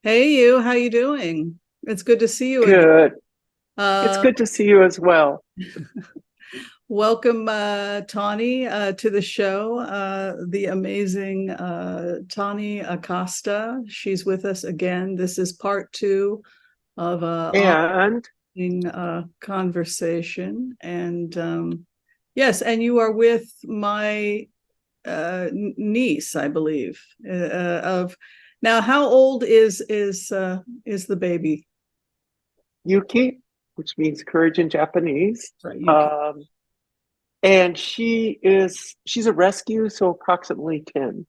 Hey you, how you doing? It's good to see you again. Good. It's Uh, good to see you as well. Welcome, Tawni, to the show. The amazing Tawni Acosta. She's with us again. This is part two of a And ongoing conversation. And yes, and you are with my niece, I believe. Of now, how old is the baby? Yuki, which means courage in Japanese. Right, Yuki. Um, and she's a rescue, so approximately 10.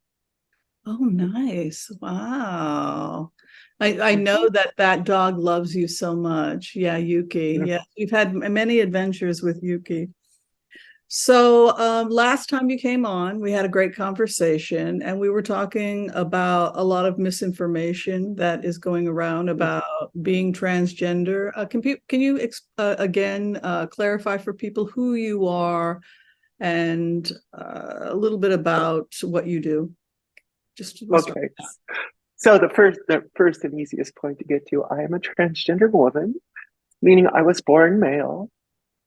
Oh, nice. Wow. I know Mhm. that dog loves you so much. Yeah, Yuki. Yeah. Yeah, we've had many adventures with Yuki. So, last time you came on, we had a great conversation, and we were talking about a lot of misinformation that is going around about being transgender. Can you again clarify for people who you are and a little bit about what you do? Just we'll start. Okay. So the first and easiest point to get to, I am a transgender woman, meaning I was born male.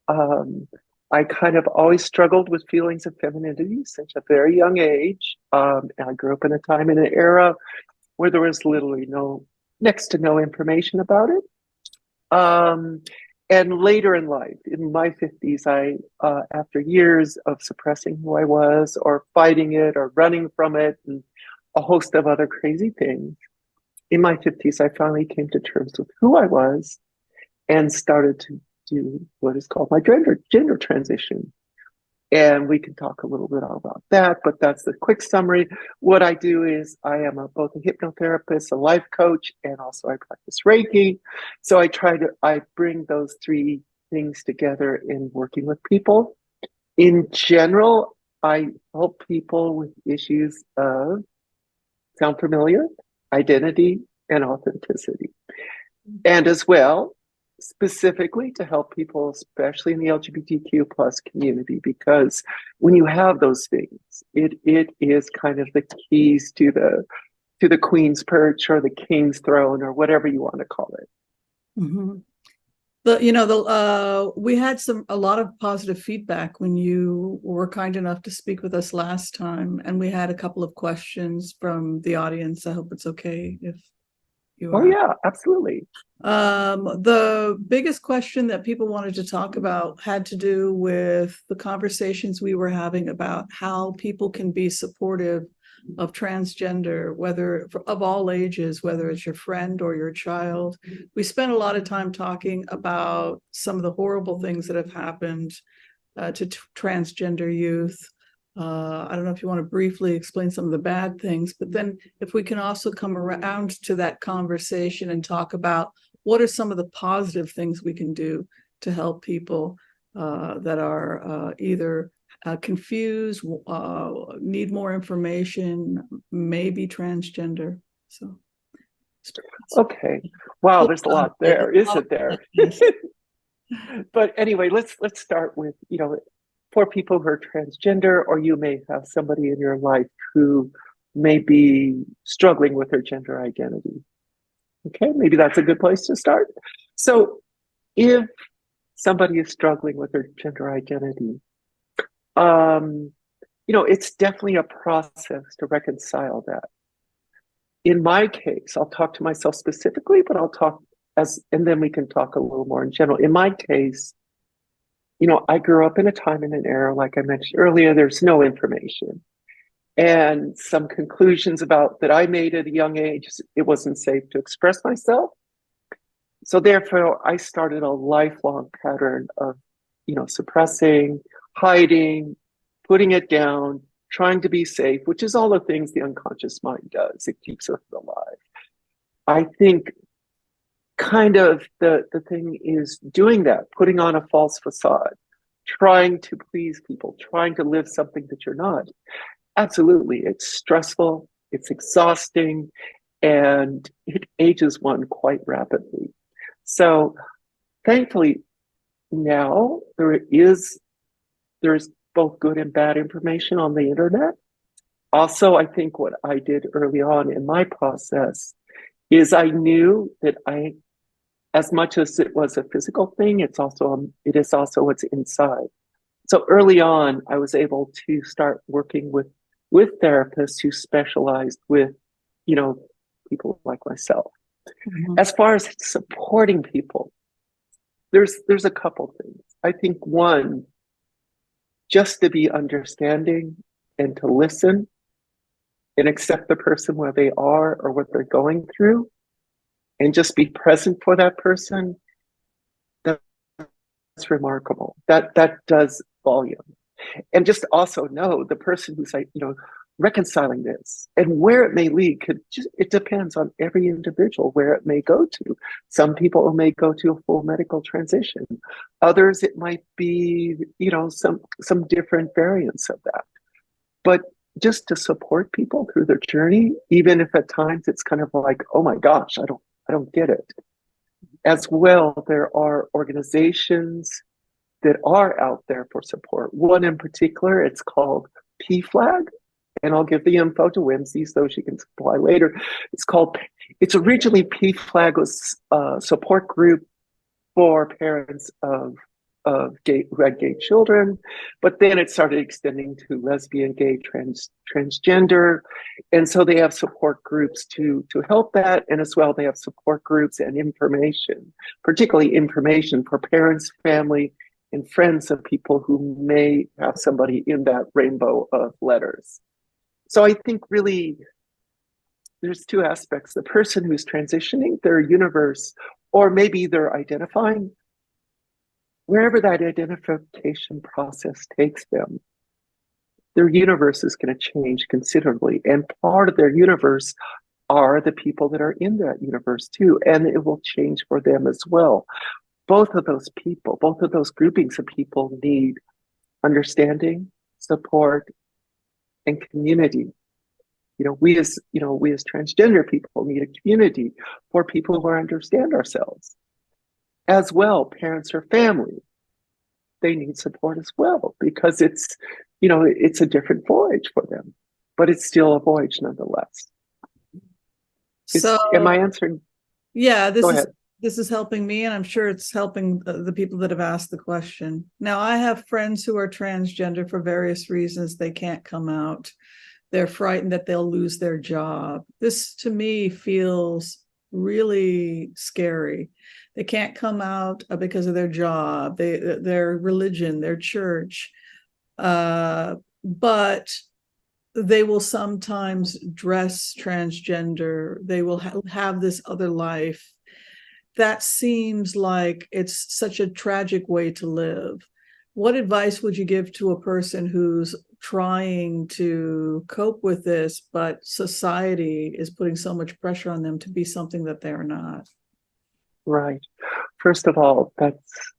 Um, I kind of always struggled with feelings of femininity since a very young age. I grew up in a time in an era where there was literally next to no information about it. Um, and later in life, in my 50s, after years of suppressing who I was or fighting it or running from it and a host of other crazy things, in my 50s, I finally came to terms with who I was and started to do what is called my gender transition. And we can talk a little bit about that, but that's the quick summary. What I do is both a hypnotherapist, a life coach, and also I practice Reiki. So I bring those three things together in working with people. In general, I help people with issues of, sound familiar, identity and authenticity. And as well, specifically to help people, especially in the LGBTQ plus community, because when you have those things, it is kind of the keys to the queen's perch or the king's throne or whatever you want to call it. Mhm. The we had a lot of positive feedback when you were kind enough to speak with us last time, and we had a couple of questions from the audience. I hope it's okay if you Oh are. yeah, absolutely. The biggest question that people wanted to talk about had to do with the conversations we were having about how people can be supportive of transgender, whether of all ages, whether it's your friend or your child. We spent a lot of time talking about some of the horrible things that have happened to transgender youth. I don't know if you want to briefly explain some of the bad things, but then if we can also come around to that conversation and talk about what are some of the positive things we can do to help people that are either confused, need more information, maybe transgender. So, Okay. Wow, there's a lot there, isn't there? yes. But anyway, let's start with, for people who are transgender, or you may have somebody in your life who may be struggling with their gender identity. Okay, maybe that's a good place to start. So, if somebody is struggling with their gender identity, um, it's definitely a process to reconcile that. In my case, I'll talk to myself specifically, but I'll talk and then we can talk a little more in general. In my case, I grew up in a time in an era, like I mentioned earlier, there's no information. And some conclusions about that I made at a young age, it wasn't safe to express myself. So therefore, I started a lifelong pattern of, suppressing, hiding, putting it down, trying to be safe, which is all the things the unconscious mind does. It keeps us alive. I think kind of the thing is doing that, putting on a false facade, trying to please people, trying to live something that you're not. Absolutely. It's stressful, it's exhausting, and it ages one quite rapidly. So thankfully now there's both good and bad information on the internet. Also, I think what I did early on in my process is I knew that as much as it was a physical thing, it is also what's inside. So early on, I was able to start working with therapists who specialized with, you know, people like myself. Mhm. As far as supporting people, there's a couple things. I think one, just to be understanding and to listen and accept the person where they are or what they're going through, and just be present for that person. That's remarkable. That does volume. And just also know the person who's like, reconciling this and where it may lead it depends on every individual where it may go to. Some people may go to a full medical transition. Others, it might be, some different variants of that. But just to support people through their journey, even if at times it's kind of like, oh my gosh, I don't get it. As well, there are organizations that are out there for support. One in particular, it's called PFLAG, and I'll give the info to Whimsy so she can supply later. It's originally PFLAG was a support group for parents of who had gay children, but then it started extending to lesbian, gay, transgender, and so they have support groups to help that, and as well they have support groups and information, particularly information for parents, family, and friends of people who may have somebody in that rainbow of letters. So I think really there's two aspects. The person who's transitioning, their universe, or maybe they're identifying, wherever that identification process takes them, their universe is going to change considerably. And part of their universe are the people that are in that universe too. And it will change for them as well. Both of those people, both of those groupings of people need understanding, support, and community. We as transgender people need a community for people who understand ourselves. As well, parents or family, they need support as well because it's a different voyage for them, but it's still a voyage nonetheless. Am I answering? Yeah, Go ahead. this is helping me, and I'm sure it's helping the people that have asked the question. Now, I have friends who are transgender for various reasons. They can't come out. They're frightened that they'll lose their job. This, to me, feels really scary. They can't come out because of their job, their religion, their church, but they will sometimes dress transgender. They will have this other life. That seems like it's such a tragic way to live. What advice would you give to a person who's trying to cope with this, but society is putting so much pressure on them to be something that they're not? Right. First of all, that's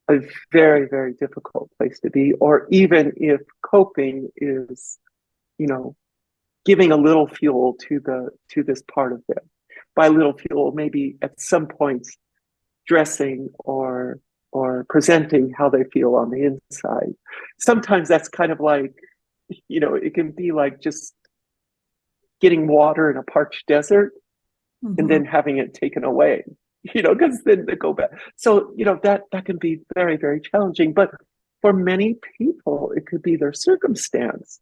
a very, very difficult place to be, or even if coping is, giving a little fuel to this part of them. By little fuel, maybe at some points dressing or presenting how they feel on the inside. Sometimes that's kind of like, it can be like just getting water in a parched desert and then having it taken away, because then they go back. So, that can be very, very challenging. But for many people, it could be their circumstance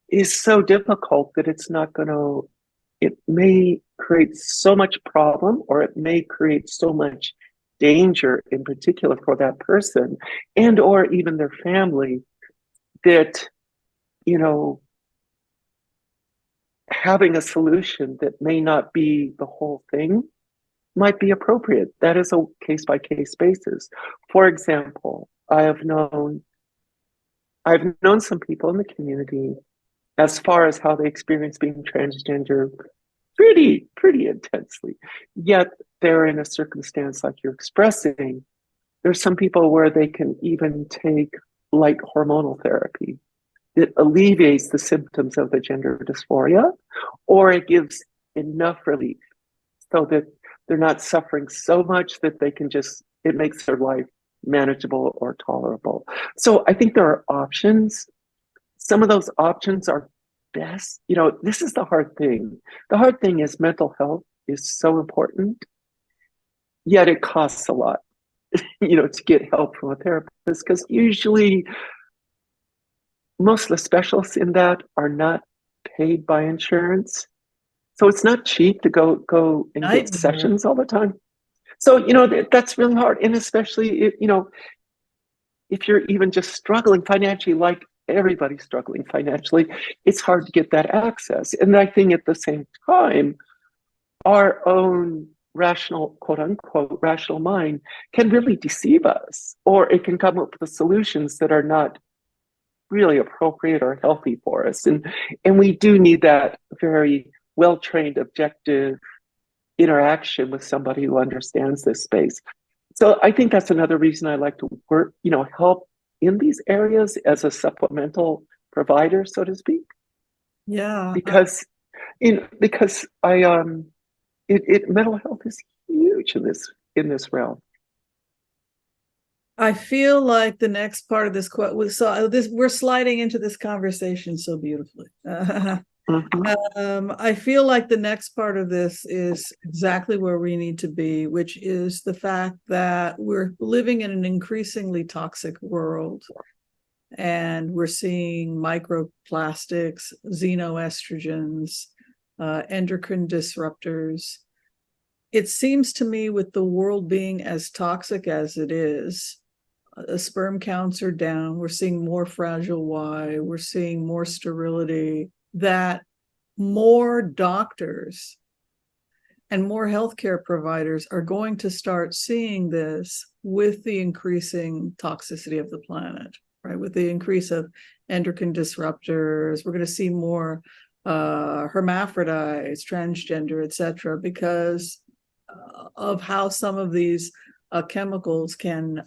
is so difficult that it may create so much problem, or it may create so much danger in particular for that person and or even their family that, having a solution that may not be the whole thing might be appropriate. That is a case by case basis. For example, I've known some people in the community as far as how they experience being transgender pretty intensely. Yet they're in a circumstance like you're expressing. There's some people where they can even take light hormonal therapy that alleviates the symptoms of the gender dysphoria, or it gives enough relief so that they're not suffering so much that it makes their life manageable or tolerable. So I think there are options. Some of those options are best, this is the hard thing. The hard thing is mental health is so important, yet it costs a lot, to get help from a therapist, because usually most of the specialists in that are not paid by insurance. So it's not cheap to go and get sessions all the time. So, that's really hard. And especially if you're even just struggling financially, like everybody's struggling financially, it's hard to get that access. And I think at the same time, our own rational, quote unquote, rational mind can really deceive us, or it can come up with the solutions that are not really appropriate or healthy for us. And we do need that very well-trained, objective interaction with somebody who understands this space. So I think that's another reason I like to work, help in these areas as a supplemental provider, so to speak. Yeah. Because mental health is huge in this realm. I feel like the next part of this we're sliding into this conversation so beautifully. I feel like the next part of this is exactly where we need to be, which is the fact that we're living in an increasingly toxic world, and we're seeing microplastics, xenoestrogens, endocrine disruptors. It seems to me, with the world being as toxic as it is, sperm counts are down, we're seeing more fragile Y, we're seeing more sterility, that more doctors and more healthcare providers are going to start seeing this with the increasing toxicity of the planet, right? With the increase of endocrine disruptors, we're going to see more hermaphrodites, transgender, etc., because of how some of these chemicals can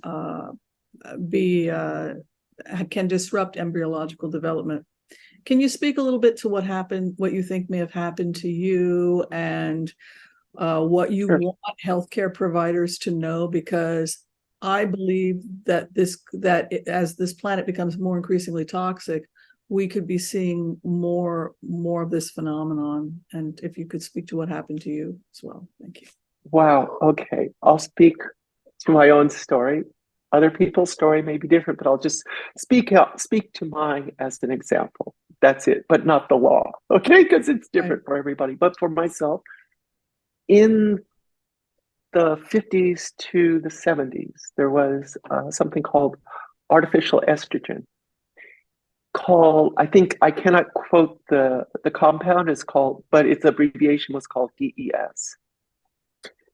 disrupt embryological development. Can you speak a little bit to what happened, what you think may have happened to you, and what you want healthcare providers to know? Because I believe that as this planet becomes more increasingly toxic, we could be seeing more of this phenomenon. And if you could speak to what happened to you as well. Thank you. Wow. Okay. I'll speak to my own story. Other people's story may be different, but I'll just speak to mine as an example. That's it, but not the law. Okay. Because it's different for everybody. But for myself, in the 50s to the 70s, there was something called artificial estrogen. I think I cannot quote the compound is called, but its abbreviation was called DES.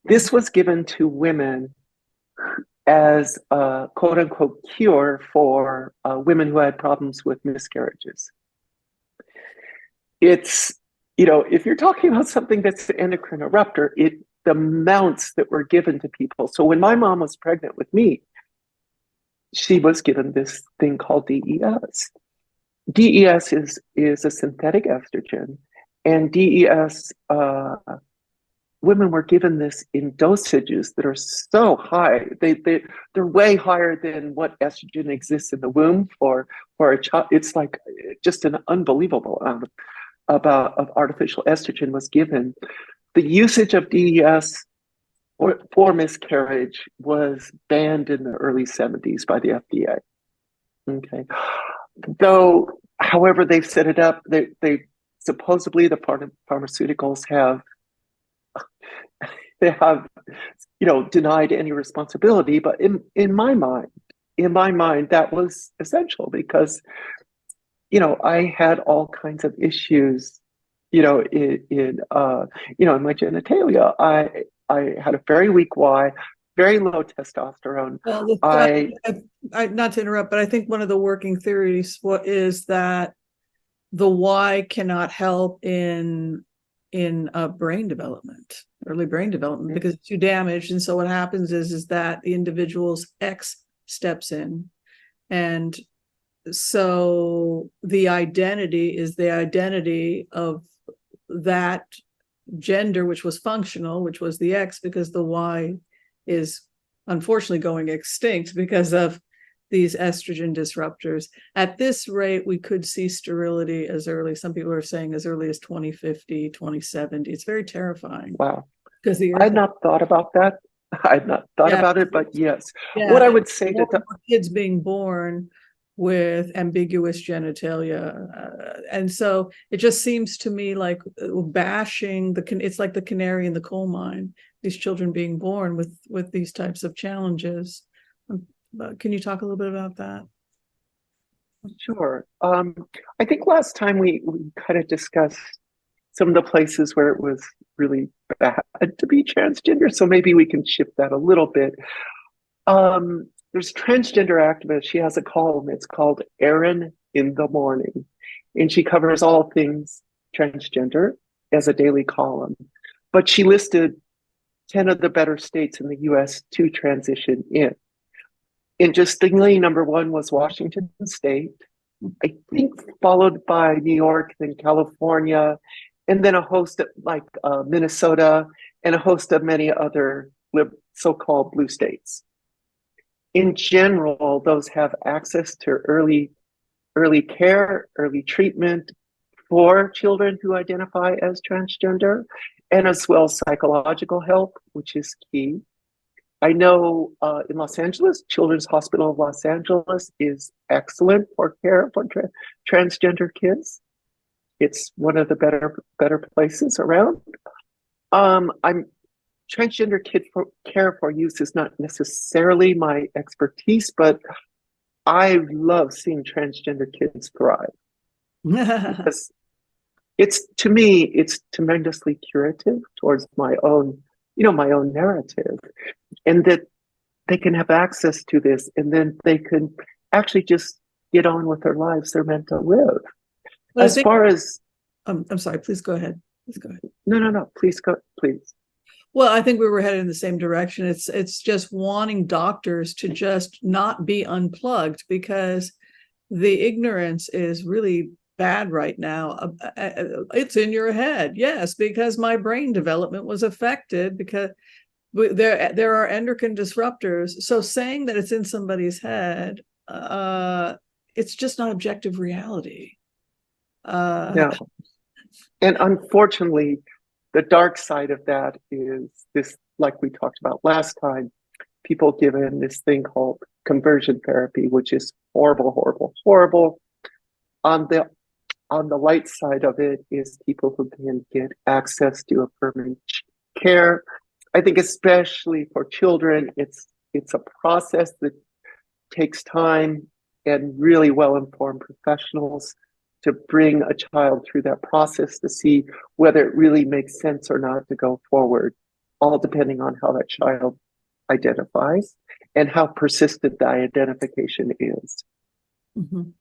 This was given to women as a quote unquote cure for women who had problems with miscarriages. It's, if you're talking about something that's an endocrine disruptor, the amounts that were given to people. So when my mom was pregnant with me, she was given this thing called DES. DES is a synthetic estrogen, and DES, women were given this in dosages that are so high. They're way higher than what estrogen exists in the womb for a child. It's like just an unbelievable amount of artificial estrogen was given. The usage of DES for miscarriage was banned in the early 70s by the FDA. Okay. Though, however, they've set it up, they supposedly the pharmaceuticals have denied any responsibility. But in my mind, that was essential because, I had all kinds of issues, in my genitalia. I had a very weak Y, very low testosterone. Well, not to interrupt, but I think one of the working theories is that the Y cannot help in brain development, early brain development, because it's too damaged. And so what happens is that the individual's X steps in, and so the identity is the identity of that gender, which was functional, which was the X, because the Y is unfortunately going extinct because of these estrogen disruptors. At this rate, we could see sterility as early, some people are saying as early as 2050, 2070. It's very terrifying. Wow. Because the I had not thought about that. I had not thought about it, but yes. What I would say to kids being born with ambiguous genitalia. And so it just seems to me like bashing it's like the canary in the coal mine, these children being born with these types of challenges. Can you talk a little bit about that? Sure. I think last time we kind of discussed some of the places where it was really bad to be transgender. So maybe we can shift that a little bit. There's a transgender activist. She has a column. It's called Erin in the Morning. And she covers all things transgender as a daily column. But she listed 10 of the better states in the US to transition in. Interestingly, number one was Washington State, I think followed by New York, then California, and then a host of like Minnesota, and a host of many other so-called blue states. In general, those have access to early care, early treatment for children who identify as transgender, and as well psychological help, which is key. I know in Los Angeles, Children's Hospital of Los Angeles is excellent for care for transgender kids. It's one of the better places around. Transgender care for youth is not necessarily my expertise, but I love seeing transgender kids thrive. Because to me, it's tremendously curative towards my own narrative, and that they can have access to this, and then they can actually just get on with their lives they're meant to live. Well, as far as I'm sorry, please go ahead. No, please go, please. Well, I think we were headed in the same direction. It's just wanting doctors to just not be unplugged, because the ignorance is really bad right now. It's in your head. Yes, because my brain development was affected because there are endocrine disruptors. So saying that it's in somebody's head, it's just not objective reality. No. And unfortunately, the dark side of that is this, like we talked about last time, people given this thing called conversion therapy, which is horrible, horrible, horrible. On the light side of it is people who can get access to affirming care. I think especially for children, it's a process that takes time and really well-informed professionals to bring a child through that process to see whether it really makes sense or not to go forward, all depending on how that child identifies and how persistent the identification is. Mm-hmm.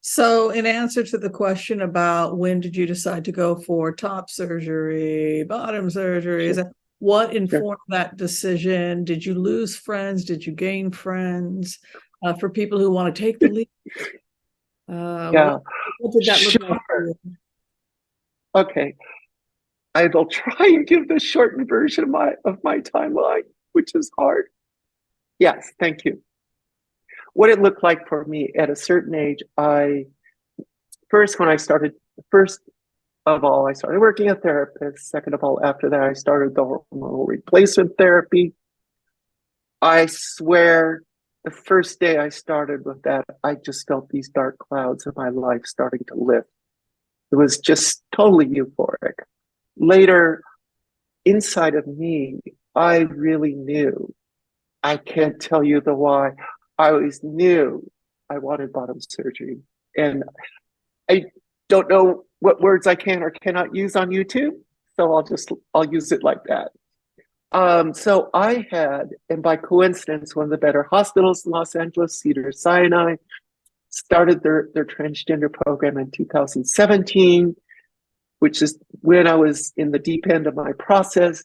So in answer to the question about when did you decide to go for top surgery, bottom surgery, sure. What informed that decision? Did you lose friends? Did you gain friends? For people who want to take the leap? Yeah. What did that look like for you? Okay. I will try and give the shortened version of my timeline, which is hard. Yes, thank you. What it looked like for me at a certain age, first of all, I started working as a therapist. Second of all, after that, I started the hormonal replacement therapy. I swear, the first day I started with that, I just felt these dark clouds in my life starting to lift. It was just totally euphoric. Later, inside of me, I really knew. I can't tell you the why. I always knew I wanted bottom surgery. And I don't know what words I can or cannot use on YouTube, so I'll use it like that. So I had, and by coincidence, one of the better hospitals in Los Angeles, Cedars-Sinai, started their transgender program in 2017, which is when I was in the deep end of my process.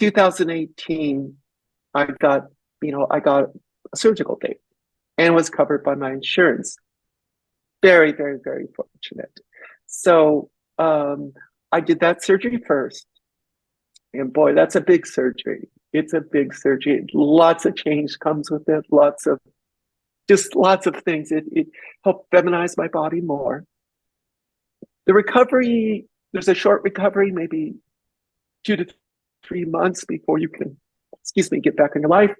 2018, I got a surgical date and was covered by my insurance. Very, very, very fortunate. So I did that surgery first. And boy, that's a big surgery. It's a big surgery. Lots of change comes with it. Lots of just lots of things. It helped feminize my body more. The recovery, there's a short recovery, maybe 2 to 3 months before you can, get back in your life.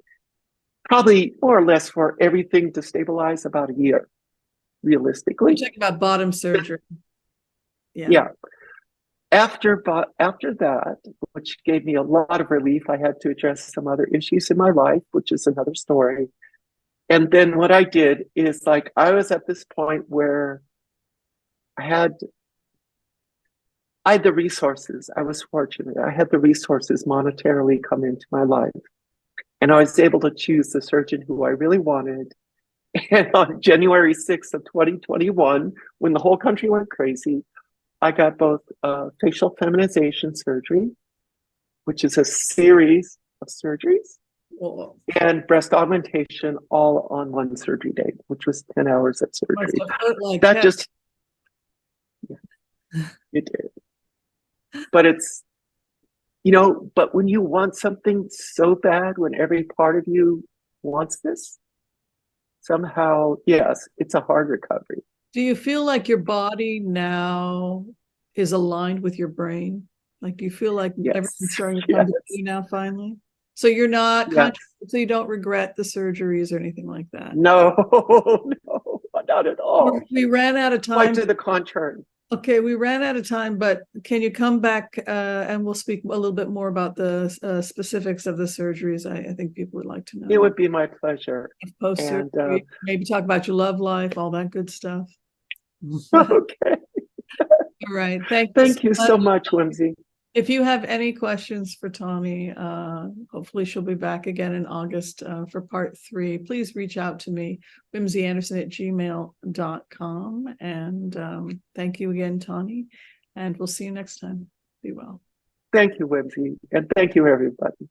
Probably more or less for everything to stabilize about a year, realistically. You're talking about bottom surgery. Yeah. After that, which gave me a lot of relief, I had to address some other issues in my life, which is another story. And then what I did is, like, I was at this point where I had the resources. I was fortunate. I had the resources monetarily come into my life. And I was able to choose the surgeon who I really wanted. And on January 6th of 2021, when the whole country went crazy, I got both facial feminization surgery, which is a series of surgeries, and breast augmentation all on one surgery day, which was 10 hours of surgery. That just, it did. But it's, but when you want something so bad, when every part of you wants this, somehow, yes, it's a hard recovery. Do you feel like your body now is aligned with your brain? Like, do you feel like everything's starting to come to you now finally? So you're not conscious, so you don't regret the surgeries or anything like that? No, no, not at all. We ran out of time. Quite to the contrary. Okay, we ran out of time, but can you come back and we'll speak a little bit more about the specifics of the surgeries? I think people would like to know. It would be my pleasure. Post-surgery, maybe talk about your love life, all that good stuff. Okay. All right. Thank you so much, Whimsy. If you have any questions for Tawni, hopefully she'll be back again in August for part 3. Please reach out to me, WhimsyAnderson@gmail.com. And thank you again, Tawni. And we'll see you next time. Be well. Thank you, Whimsy. And thank you, everybody.